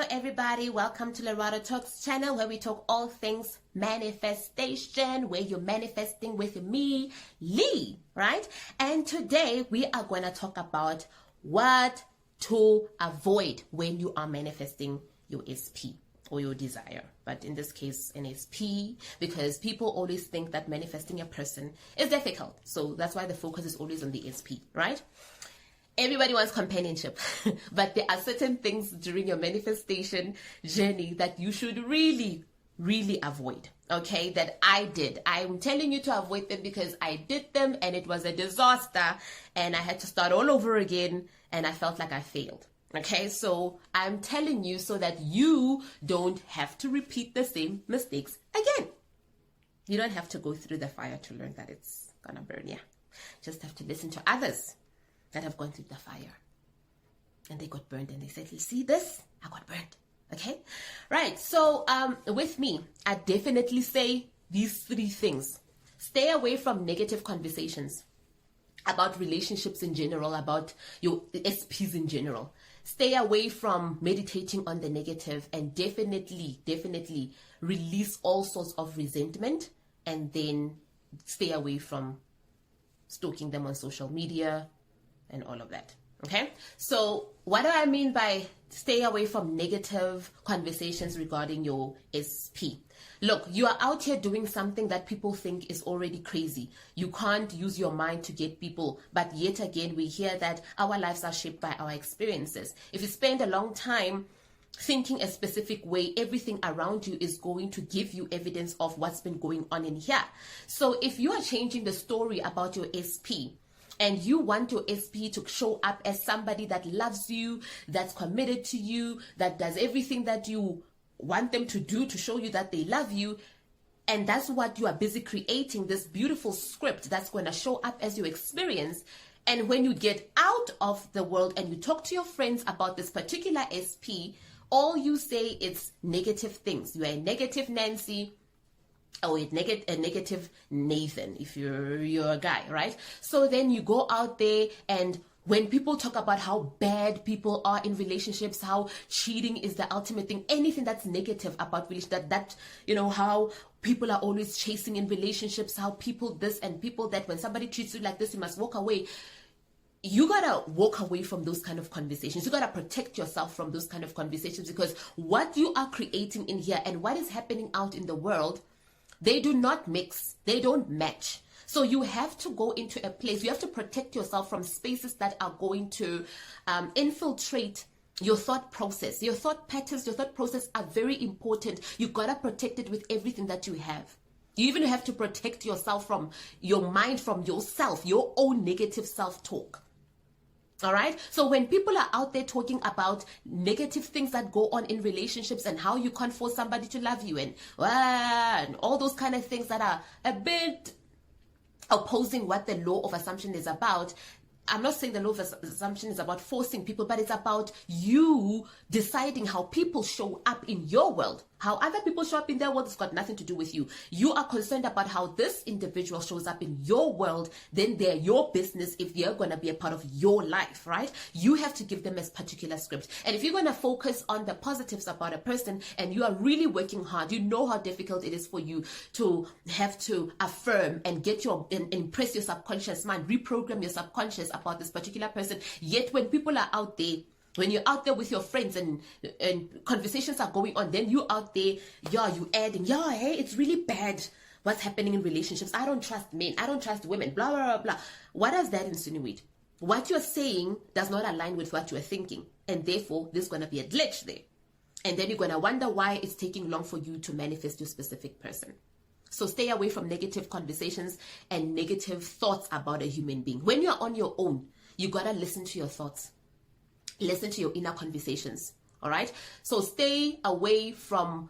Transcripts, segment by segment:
everybody, welcome to Lorado Talks channel, where we talk all things manifestation, where you're manifesting with me, Lee, right? And today we are going to talk about what to avoid when you are manifesting your SP or your desire, but in this case an SP, because people always think that manifesting a person is difficult, so that's why the focus is always on the SP, right? Everybody wants companionship, but there are certain things during your manifestation journey that you should really avoid, okay? That I did. I'm telling you to avoid them because I did them and it was a disaster and I had to start all over again and I felt like I failed, okay? So I'm telling you so that you don't have to repeat the same mistakes again. You don't have to go through the fire to learn that it's gonna burn you. Just have to listen to others that have gone through the fire and they got burned and they said, you see this? I got burned. Okay? Right. So with me, I definitely say these three things. Stay away from negative conversations about relationships in general, about your SPs in general. Stay away from meditating on the negative, and definitely release all sorts of resentment, and then stay away from stalking them on social media and all of that. Okay, so what do I mean by stay away from negative conversations regarding your SP? Look, you are out here doing something that people think is already crazy. You can't use your mind to get people, but yet again we hear that our lives are shaped by our experiences. If you spend a long time thinking a specific way, everything around you is going to give you evidence of what's been going on in here. So if you are changing the story about your SP, and you want your SP to show up as somebody that loves you, that's committed to you, that does everything that you want them to do to show you that they love you, and that's what you are busy creating, this beautiful script that's going to show up as your experience. And when you get out of the world and you talk to your friends about this particular SP, all you say is negative things. You are a negative Nancy, or a negative Nathan if you're a guy, right? So then you go out there, and when people talk about how bad people are in relationships, how cheating is the ultimate thing, anything that's negative about relationships, that you know, how people are always chasing in relationships, how people this and people that, when somebody treats you like this, you must walk away. You gotta walk away from those kind of conversations. You gotta protect yourself from those kind of conversations, because what you are creating in here and what is happening out in the world, they do not mix. They don't match. So you have to go into a place. You have to protect yourself from spaces that are going to infiltrate your thought process. Your thought patterns, your thought process are very important. You gotta protect it with everything that you have. You even have to protect yourself from your mind, from yourself, your own negative self-talk. All right. So when people are out there talking about negative things that go on in relationships and how you can't force somebody to love you and all those kind of things that are a bit opposing what the law of assumption is about, I'm not saying the law of assumption is about forcing people, but it's about you deciding how people show up in your world. How other people show up in their world has got nothing to do with you. You are concerned about how this individual shows up in your world, then they're your business if they're going to be a part of your life, right? You have to give them a particular script. And if you're going to focus on the positives about a person and you are really working hard, you know how difficult it is for you to have to affirm and get and impress your subconscious mind, reprogram your subconscious about this particular person. Yet when people are out there, when you're out there with your friends and conversations are going on, then you're out there, you adding, hey, it's really bad what's happening in relationships. I don't trust men. I don't trust women, blah, blah, blah, blah. What does that insinuate? What you're saying does not align with what you're thinking. And therefore, there's going to be a glitch there. And then you're going to wonder why it's taking long for you to manifest your specific person. So stay away from negative conversations and negative thoughts about a human being. When you're on your own, you got to listen to your thoughts. Listen to your inner conversations. All right. So stay away from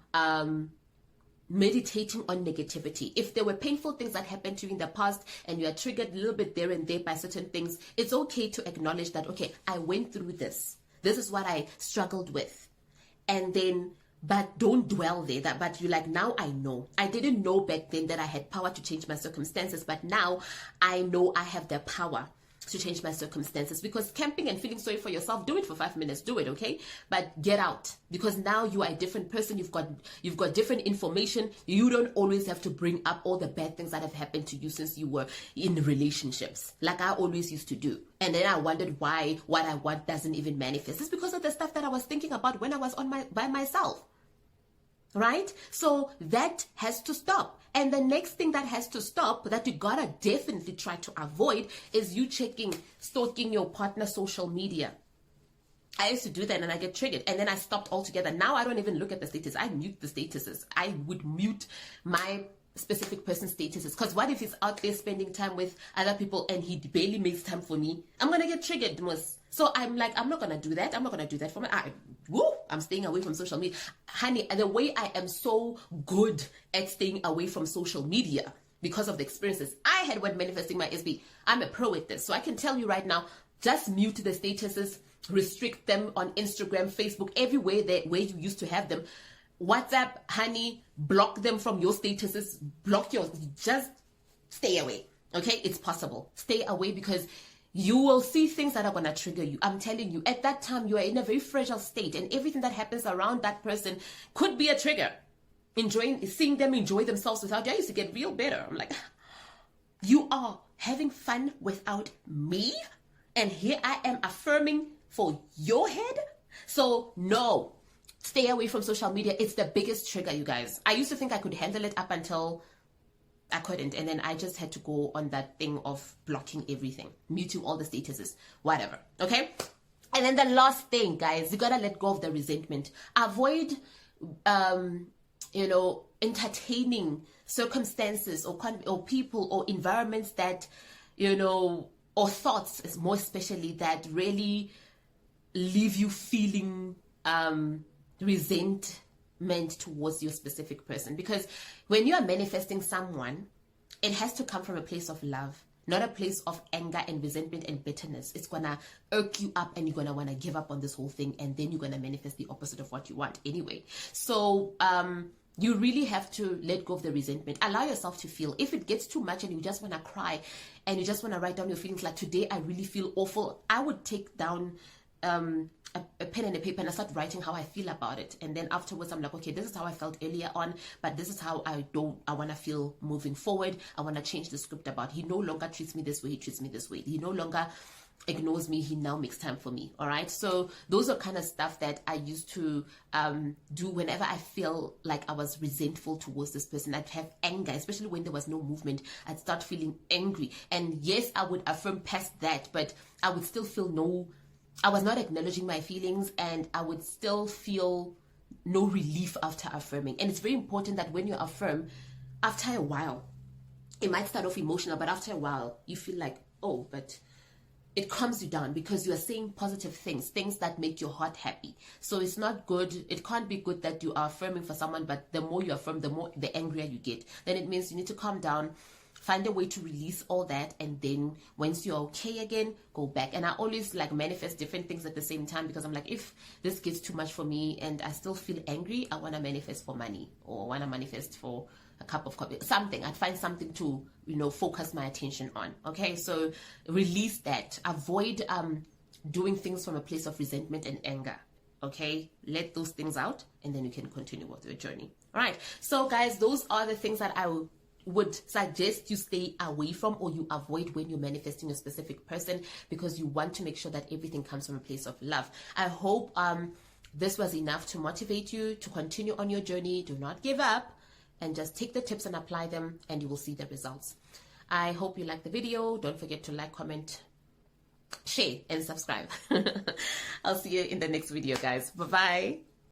meditating on negativity. If there were painful things that happened to you in the past and you are triggered a little bit there and there by certain things, it's okay to acknowledge that, okay, I went through this. This is what I struggled with. And then, but don't dwell there. But you're like, now I know. I didn't know back then that I had power to change my circumstances, but now I know I have the power. to change my circumstances. Because camping and feeling sorry for yourself, do it for 5 minutes, do it, okay? But get out, because now you are a different person. You've got different information. You don't always have to bring up all the bad things that have happened to you since you were in relationships, like I always used to do. And then I wondered why what I want doesn't even manifest. It's because of the stuff that I was thinking about when I was by myself. Right? So that has to stop. And the next thing that has to stop, that you gotta definitely try to avoid, is you stalking your partner's social media. I used to do that and I get triggered, and then I stopped altogether. Now I don't even look at the status. I mute the statuses. I would mute my specific person's statuses, because what if he's out there spending time with other people and he barely makes time for me? I'm gonna get triggered, so I'm like, I'm not gonna do that. I'm not gonna do that for me. I'm staying away from social media, honey. The way I am so good at staying away from social media, because of the experiences I had when manifesting my SB, I'm a pro at this. So I can tell you right now, just mute the statuses, restrict them on Instagram, Facebook, everywhere where you used to have them. WhatsApp, honey, block them from your statuses, block yours. Just stay away, okay? It's possible. Stay away, because you will see things that are going to trigger you. I'm telling you, at that time, you are in a very fragile state, and everything that happens around that person could be a trigger. Seeing them enjoy themselves without you, I used to get real bitter. I'm like, you are having fun without me? And here I am affirming for your head? So no, stay away from social media. It's the biggest trigger, you guys. I used to think I could handle it up until I couldn't, and then I just had to go on that thing of blocking everything, muting all the statuses, whatever, okay? And then the last thing, guys, you gotta let go of the resentment. Avoid, entertaining circumstances or people or environments that, or thoughts, more especially, that really leave you feeling resentment towards your specific person. Because when you are manifesting someone, it has to come from a place of love, not a place of anger and resentment and bitterness. It's gonna irk you up, and you're gonna want to give up on this whole thing, and then you're gonna manifest the opposite of what you want anyway. So you really have to let go of the resentment. Allow yourself to feel. If it gets too much and you just want to cry and you just want to write down your feelings, like, today I really feel awful, I would take down a pen and a paper and I start writing how I feel about it. And then afterwards I'm like, okay, this is how I felt earlier on, but this is how I want to feel moving forward. I want to change the script about, he no longer treats me this way, he treats me this way. He no longer ignores me, he now makes time for me. All right, so those are kind of stuff that I used to do whenever I feel like I was resentful towards this person. I'd have anger, especially when there was no movement. I'd start feeling angry, and yes, I would affirm past that, but I would still feel I was not acknowledging my feelings, and I would still feel no relief after affirming. And it's very important that when you affirm, after a while, it might start off emotional, but after a while you feel like, oh, but it calms you down, because you are saying positive things that make your heart happy. So it's not good. It can't be good that you are affirming for someone, but the more you affirm, the angrier you get. Then it means you need to calm down, find a way to release all that, and then once you're okay again, go back. And I always manifest different things at the same time, because I'm like, if this gets too much for me and I still feel angry, I want to manifest for money, or I want to manifest for a cup of coffee, something. I'd find something to focus my attention on. Okay, so release that. Avoid doing things from a place of resentment and anger. Okay, let those things out, and then you can continue with your journey. All right, so guys, those are the things that I would suggest you stay away from, or you avoid, when you're manifesting a specific person, because you want to make sure that everything comes from a place of love. I hope this was enough to motivate you to continue on your journey. Do not give up, and just take the tips and apply them, and you will see the results. I hope you liked the video. Don't forget to like, comment, share, and subscribe. I'll see you in the next video, guys. Bye-bye.